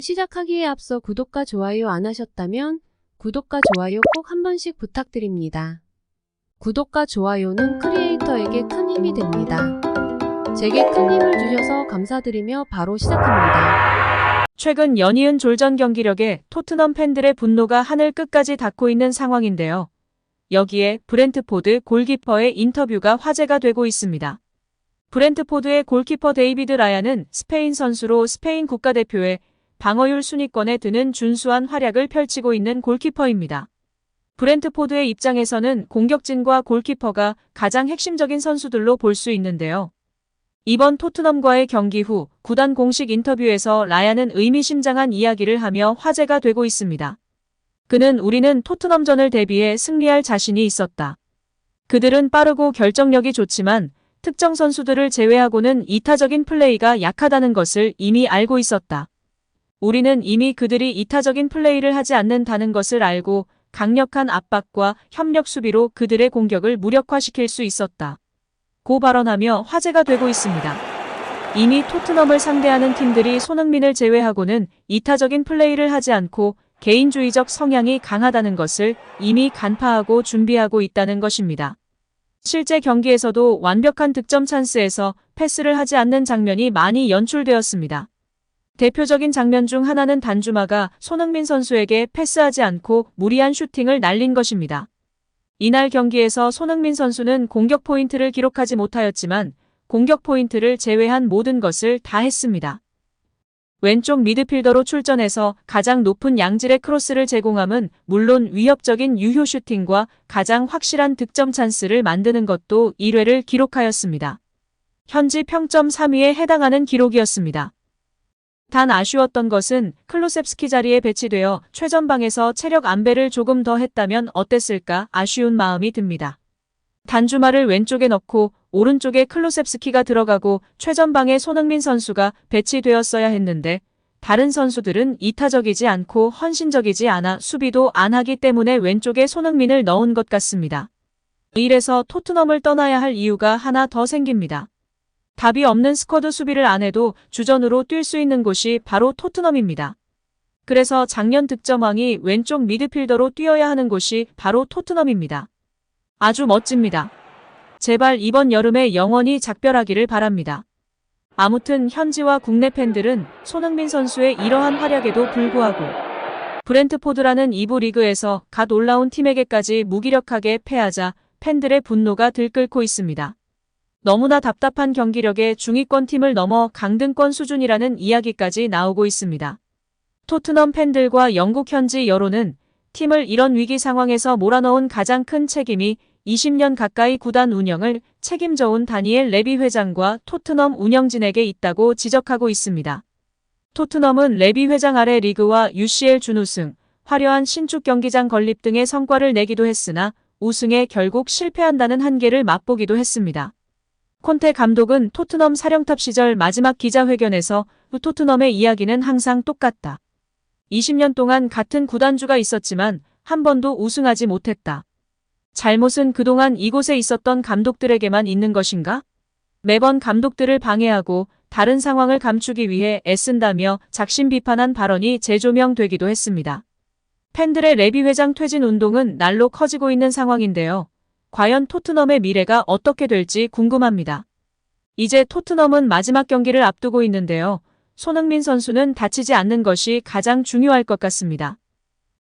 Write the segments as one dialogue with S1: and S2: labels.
S1: 시작하기에 앞서 구독과 좋아요 안 하셨다면 구독과 좋아요 꼭 한 번씩 부탁드립니다. 구독과 좋아요는 크리에이터에게 큰 힘이 됩니다. 제게 큰 힘을 주셔서 감사드리며 바로 시작합니다.
S2: 최근 연이은 졸전 경기력에 토트넘 팬들의 분노가 하늘 끝까지 닿고 있는 상황인데요. 여기에 브렌트포드 골키퍼의 인터뷰가 화제가 되고 있습니다. 브렌트포드의 골키퍼 데이비드 라야는 스페인 선수로 스페인 국가대표의 방어율 순위권에 드는 준수한 활약을 펼치고 있는 골키퍼입니다. 브렌트포드의 입장에서는 공격진과 골키퍼가 가장 핵심적인 선수들로 볼 수 있는데요. 이번 토트넘과의 경기 후 구단 공식 인터뷰에서 라야는 의미심장한 이야기를 하며 화제가 되고 있습니다. 그는 우리는 토트넘전을 대비해 승리할 자신이 있었다. 그들은 빠르고 결정력이 좋지만 특정 선수들을 제외하고는 이타적인 플레이가 약하다는 것을 이미 알고 있었다. 우리는 이미 그들이 이타적인 플레이를 하지 않는다는 것을 알고 강력한 압박과 협력 수비로 그들의 공격을 무력화시킬 수 있었다. 고 발언하며 화제가 되고 있습니다. 이미 토트넘을 상대하는 팀들이 손흥민을 제외하고는 이타적인 플레이를 하지 않고 개인주의적 성향이 강하다는 것을 이미 간파하고 준비하고 있다는 것입니다. 실제 경기에서도 완벽한 득점 찬스에서 패스를 하지 않는 장면이 많이 연출되었습니다. 대표적인 장면 중 하나는 단주마가 손흥민 선수에게 패스하지 않고 무리한 슈팅을 날린 것입니다. 이날 경기에서 손흥민 선수는 공격 포인트를 기록하지 못하였지만 공격 포인트를 제외한 모든 것을 다 했습니다. 왼쪽 미드필더로 출전해서 가장 높은 양질의 크로스를 제공함은 물론 위협적인 유효 슈팅과 가장 확실한 득점 찬스를 만드는 것도 1회를 기록하였습니다. 현지 평점 3위에 해당하는 기록이었습니다. 단 아쉬웠던 것은 클루셉스키 자리에 배치되어 최전방에서 체력 안배를 조금 더 했다면 어땠을까 아쉬운 마음이 듭니다. 단주마를 왼쪽에 넣고 오른쪽에 클루셉스키가 들어가고 최전방에 손흥민 선수가 배치되었어야 했는데 다른 선수들은 이타적이지 않고 헌신적이지 않아 수비도 안 하기 때문에 왼쪽에 손흥민을 넣은 것 같습니다. 이래서 토트넘을 떠나야 할 이유가 하나 더 생깁니다. 답이 없는 스쿼드 수비를 안 해도 주전으로 뛸 수 있는 곳이 바로 토트넘입니다. 그래서 작년 득점왕이 왼쪽 미드필더로 뛰어야 하는 곳이 바로 토트넘입니다. 아주 멋집니다. 제발 이번 여름에 영원히 작별하기를 바랍니다. 아무튼 현지와 국내 팬들은 손흥민 선수의 이러한 활약에도 불구하고 브렌트포드라는 2부 리그에서 갓 올라온 팀에게까지 무기력하게 패하자 팬들의 분노가 들끓고 있습니다. 너무나 답답한 경기력에 중위권 팀을 넘어 강등권 수준이라는 이야기까지 나오고 있습니다. 토트넘 팬들과 영국 현지 여론은 팀을 이런 위기 상황에서 몰아넣은 가장 큰 책임이 20년 가까이 구단 운영을 책임져온 다니엘 레비 회장과 토트넘 운영진에게 있다고 지적하고 있습니다. 토트넘은 레비 회장 아래 리그와 UCL 준우승, 화려한 신축 경기장 건립 등의 성과를 내기도 했으나 우승에 결국 실패한다는 한계를 맛보기도 했습니다. 콘테 감독은 토트넘 사령탑 시절 마지막 기자회견에서 토트넘의 이야기는 항상 똑같다. 20년 동안 같은 구단주가 있었지만 한 번도 우승하지 못했다. 잘못은 그동안 이곳에 있었던 감독들에게만 있는 것인가? 매번 감독들을 방해하고 다른 상황을 감추기 위해 애쓴다며 작심 비판한 발언이 재조명되기도 했습니다. 팬들의 레비 회장 퇴진 운동은 날로 커지고 있는 상황인데요. 과연 토트넘의 미래가 어떻게 될지 궁금합니다. 이제 토트넘은 마지막 경기를 앞두고 있는데요. 손흥민 선수는 다치지 않는 것이 가장 중요할 것 같습니다.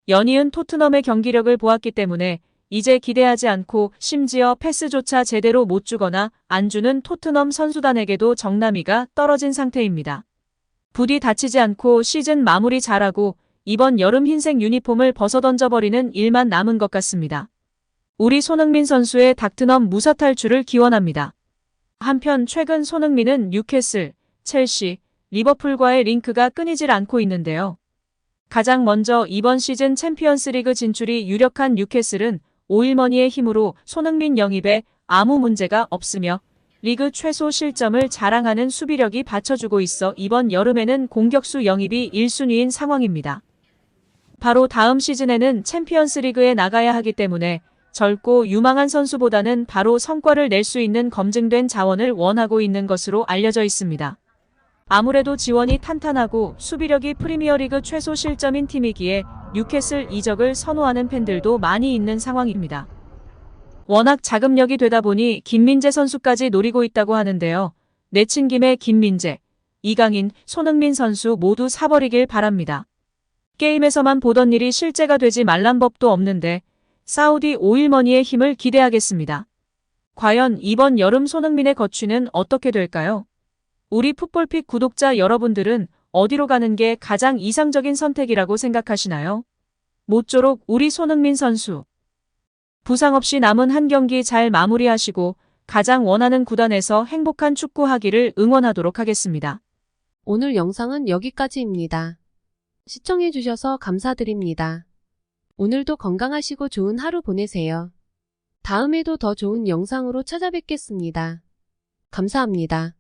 S2: 연이은 토트넘의 경기력을 보았기 때문에 이제 기대하지 않고 심지어 패스조차 제대로 못 주거나 안 주는 토트넘 선수단에게도 정남이가 떨어진 상태입니다. 부디 다치지 않고 시즌 마무리 잘하고 이번 여름 흰색 유니폼을 벗어던져버리는 일만 남은 것 같습니다. 우리 손흥민 선수의 닥트넘 무사 탈출을 기원합니다. 한편 최근 손흥민은 뉴캐슬, 첼시, 리버풀과의 링크가 끊이질 않고 있는데요. 가장 먼저 이번 시즌 챔피언스리그 진출이 유력한 뉴캐슬은 오일머니의 힘으로 손흥민 영입에 아무 문제가 없으며 리그 최소 실점을 자랑하는 수비력이 받쳐주고 있어 이번 여름에는 공격수 영입이 1순위인 상황입니다. 바로 다음 시즌에는 챔피언스리그에 나가야 하기 때문에 젊고 유망한 선수보다는 바로 성과를 낼 수 있는 검증된 자원을 원하고 있는 것으로 알려져 있습니다. 아무래도 지원이 탄탄하고 수비력이 프리미어리그 최소 실점인 팀이기에 뉴캐슬 이적을 선호하는 팬들도 많이 있는 상황입니다. 워낙 자금력이 되다 보니 김민재 선수까지 노리고 있다고 하는데요. 내친 김에 김민재, 이강인, 손흥민 선수 모두 사버리길 바랍니다. 게임에서만 보던 일이 실제가 되지 말란 법도 없는데 사우디 오일머니의 힘을 기대하겠습니다. 과연 이번 여름 손흥민의 거취는 어떻게 될까요? 우리 풋볼픽 구독자 여러분들은 어디로 가는 게 가장 이상적인 선택이라고 생각하시나요? 모쪼록 우리 손흥민 선수 부상 없이 남은 한 경기 잘 마무리하시고 가장 원하는 구단에서 행복한 축구하기를 응원하도록 하겠습니다.
S1: 오늘 영상은 여기까지입니다. 시청해주셔서 감사드립니다. 오늘도 건강하시고 좋은 하루 보내세요. 다음에도 더 좋은 영상으로 찾아뵙겠습니다. 감사합니다.